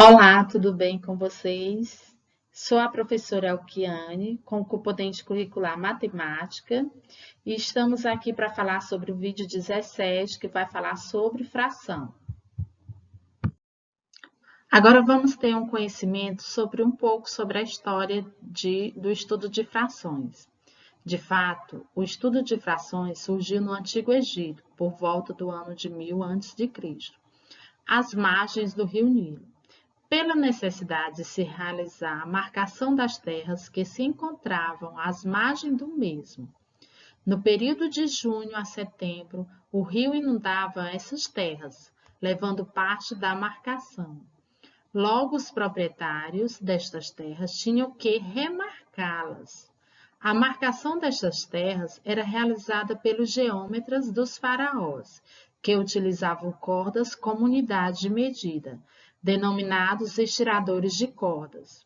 Olá, tudo bem com vocês? Sou a professora Elkiane, com componente curricular Matemática, e estamos aqui para falar sobre o vídeo 17, que vai falar sobre fração. Agora vamos ter um conhecimento sobre um pouco sobre a história do estudo de frações. De fato, o estudo de frações surgiu no Antigo Egito, por volta do ano de 1000 a.C., às margens do rio Nilo, pela necessidade de se realizar a marcação das terras que se encontravam às margens do mesmo. No período de junho a setembro, o rio inundava essas terras, levando parte da marcação. Logo, os proprietários destas terras tinham que remarcá-las. A marcação destas terras era realizada pelos geômetras dos faraós, que utilizavam cordas como unidade de medida, denominados estiradores de cordas.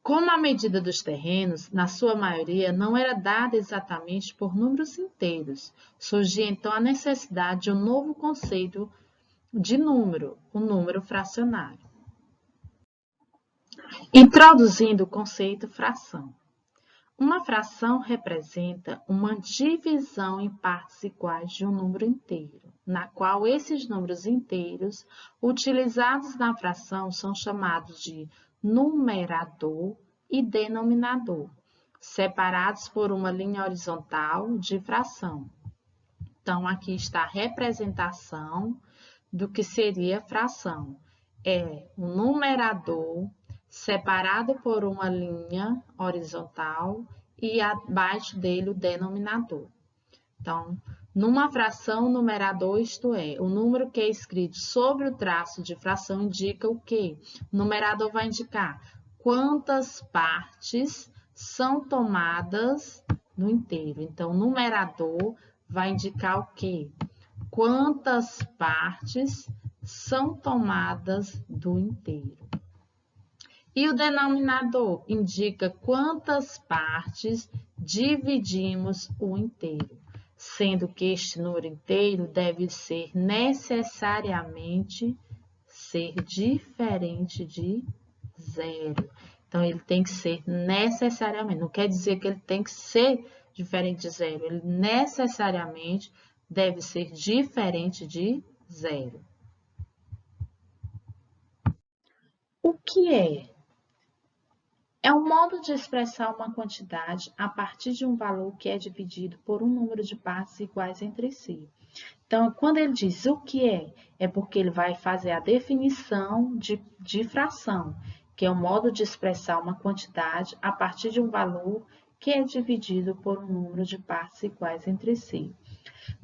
Como a medida dos terrenos, na sua maioria, não era dada exatamente por números inteiros, surgia então a necessidade de um novo conceito de número, o número fracionário. Introduzindo o conceito fração. Uma fração representa uma divisão em partes iguais de um número inteiro, na qual esses números inteiros utilizados na fração são chamados de numerador e denominador, separados por uma linha horizontal de fração. Então, aqui está a representação do que seria fração. É o numerador separado por uma linha horizontal e abaixo dele o denominador. Então, numa fração, o numerador, isto é, o número que é escrito sobre o traço de fração indica o quê? O numerador vai indicar quantas partes são tomadas no inteiro. Então, o numerador vai indicar o quê? Quantas partes são tomadas do inteiro. E o denominador indica quantas partes dividimos o inteiro, sendo que este número inteiro deve ser necessariamente diferente de zero. Então, ele tem que ser necessariamente, não quer dizer que ele tem que ser diferente de zero, ele necessariamente deve ser diferente de zero. O que é? É um modo de expressar uma quantidade a partir de um valor que é dividido por um número de partes iguais entre si. Então, quando ele diz o que é porque ele vai fazer a definição de fração, que é um modo de expressar uma quantidade a partir de um valor que é dividido por um número de partes iguais entre si.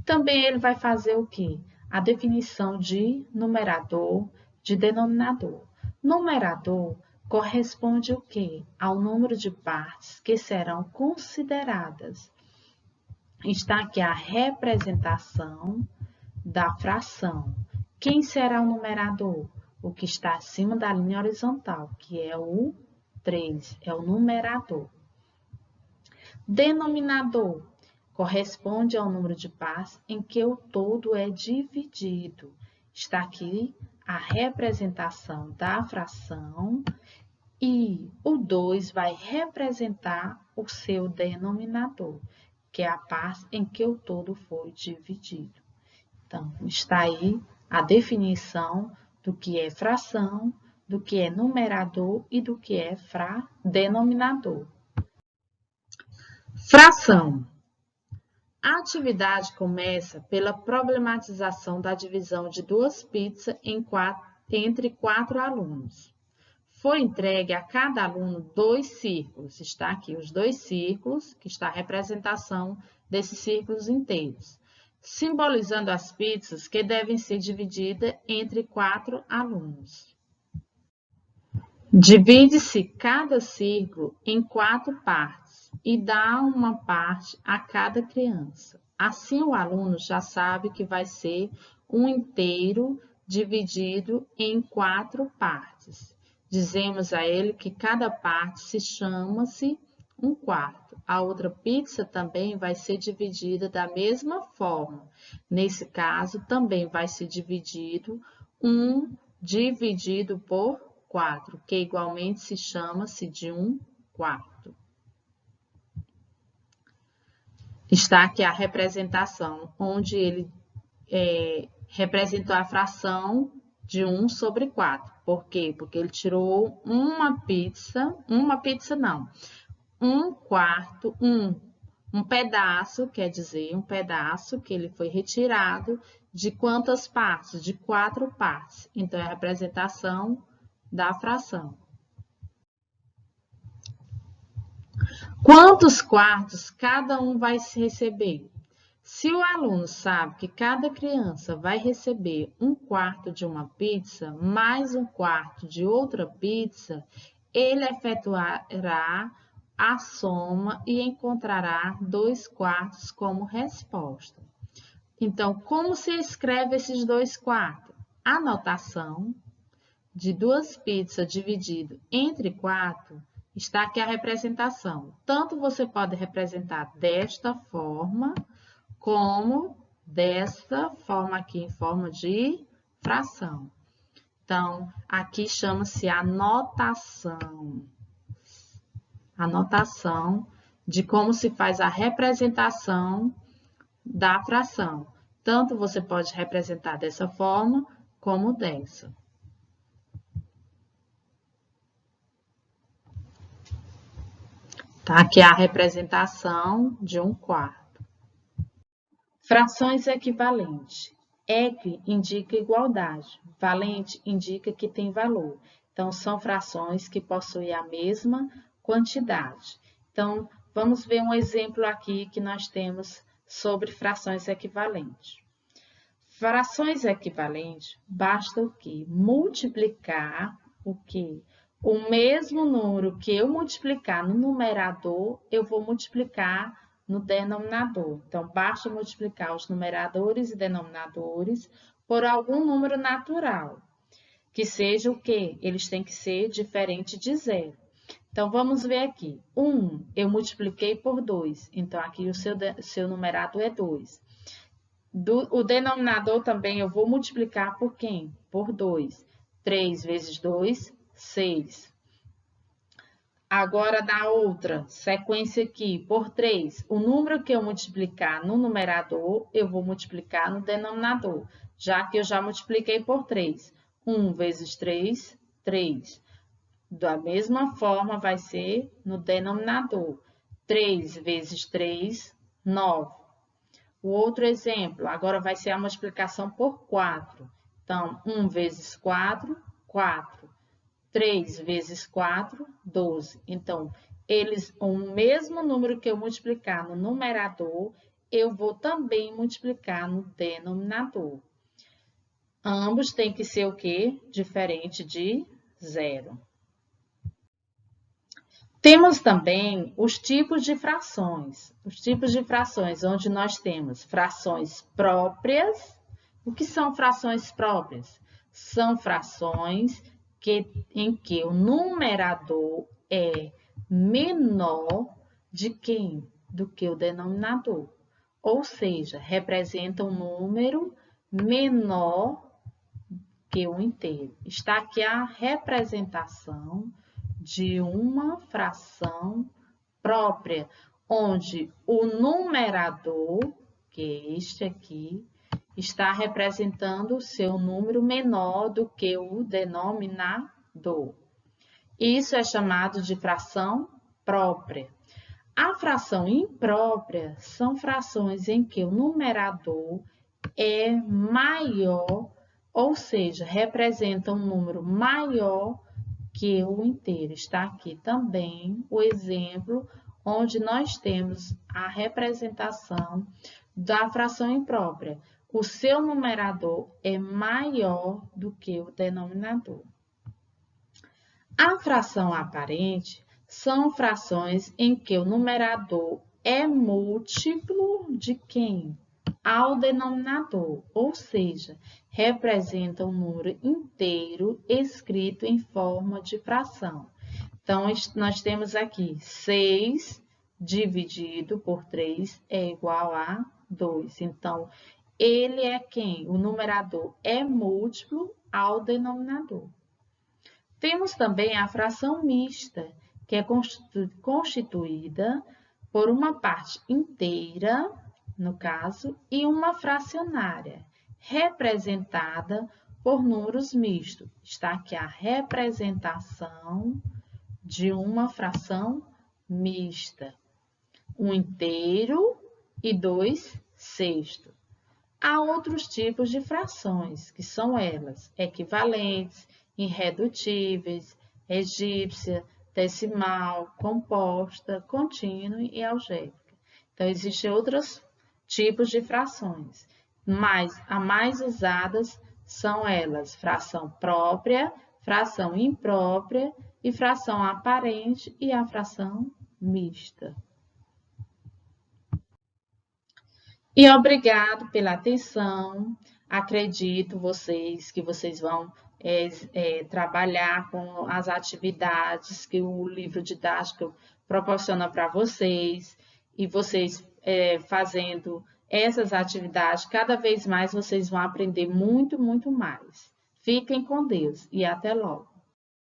Também ele vai fazer o quê? A definição de numerador, de denominador. Numerador corresponde o quê? Ao número de partes que serão consideradas. Está aqui a representação da fração. Quem será o numerador? O que está acima da linha horizontal, que é o 3, é o numerador. Denominador corresponde ao número de partes em que o todo é dividido. Está aqui a representação da fração e o 2 vai representar o seu denominador, que é a parte em que o todo foi dividido. Então, está aí a definição do que é fração, do que é numerador e do que é denominador. Fração. A atividade começa pela problematização da divisão de duas pizzas entre 4 alunos. Foi entregue a cada aluno 2 círculos. Está aqui os 2 círculos, que está a representação desses círculos inteiros, simbolizando as pizzas que devem ser divididas entre 4 alunos. Divide-se cada círculo em 4 partes e dá uma parte a cada criança. Assim, o aluno já sabe que vai ser um inteiro dividido em 4 partes. Dizemos a ele que cada parte se chama-se 1/4. A outra pizza também vai ser dividida da mesma forma. Nesse caso, também vai ser dividido 1 dividido por 4. 4, que igualmente se chama-se de 1/4. Está aqui a representação, onde ele representou a fração de 1/4. Por quê? Porque ele tirou uma pizza não, 1/4, um pedaço, quer dizer, um pedaço que ele foi retirado de quantas partes? De 4 partes. Então, é a representação da fração. Quantos quartos cada um vai receber? Se o aluno sabe que cada criança vai receber 1/4 de uma pizza, mais 1/4 de outra pizza, ele efetuará a soma e encontrará 2/4 como resposta. Então, como se escreve esses 2/4? A notação de 2 pizzas dividido entre 4, está aqui a representação. Tanto você pode representar desta forma, como desta forma aqui, em forma de fração. Então, aqui chama-se anotação. Anotação de como se faz a representação da fração. Tanto você pode representar dessa forma, como dessa. Tá? Aqui é a representação de 1/4. Frações equivalentes. Equi indica igualdade, valente indica que tem valor. Então, são frações que possuem a mesma quantidade. Então, vamos ver um exemplo aqui que nós temos sobre frações equivalentes. Frações equivalentes, basta o quê? Multiplicar o quê? O mesmo número que eu multiplicar no numerador, eu vou multiplicar no denominador. Então, basta multiplicar os numeradores e denominadores por algum número natural, que seja o quê? Eles têm que ser diferentes de 0. Então, vamos ver aqui. 1, eu multipliquei por 2. Então, aqui o seu numerador é 2. O denominador também eu vou multiplicar por quem? Por 2. 3 vezes 2, 6. Agora, da outra sequência aqui, por 3. O número que eu multiplicar no numerador, eu vou multiplicar no denominador, já que eu já multipliquei por 3. 1 vezes 3, 3. Da mesma forma, vai ser no denominador. 3 vezes 3, 9. O outro exemplo, agora vai ser a multiplicação por 4. Então, 1 vezes 4, 4. 3 vezes 4, 12. Então, o mesmo número que eu multiplicar no numerador, eu vou também multiplicar no denominador. Ambos têm que ser o quê? Diferente de 0. Temos também os tipos de frações. Os tipos de frações, onde nós temos frações próprias. O que são frações próprias? São frações em que o numerador é menor de quem? Do que o denominador. Ou seja, representa um número menor que o inteiro. Está aqui a representação de uma fração própria, onde o numerador, que é este aqui, está representando o seu número menor do que o denominador. Isso é chamado de fração própria. A fração imprópria são frações em que o numerador é maior, ou seja, representa um número maior que o inteiro. Está aqui também o exemplo onde nós temos a representação da fração imprópria. O seu numerador é maior do que o denominador. A fração aparente são frações em que o numerador é múltiplo de quem? Ao denominador, ou seja, representa um número inteiro escrito em forma de fração. Então, nós temos aqui 6 dividido por 3 é igual a 2. Então, ele é quem? O numerador é múltiplo ao denominador. Temos também a fração mista, que é constituída por uma parte inteira, no caso, e uma fracionária, representada por números mistos. Está aqui a representação de uma fração mista. Um inteiro e 2/6. Há outros tipos de frações, que são elas, equivalentes, irredutíveis, egípcia, decimal, composta, contínua e algébrica. Então, existem outros tipos de frações, mas as mais usadas são elas, fração própria, fração imprópria e fração aparente e a fração mista. E obrigado pela atenção. Acredito que vocês vão trabalhar com as atividades que o livro didático proporciona para vocês. E vocês fazendo essas atividades, cada vez mais vocês vão aprender muito, muito mais. Fiquem com Deus e até logo.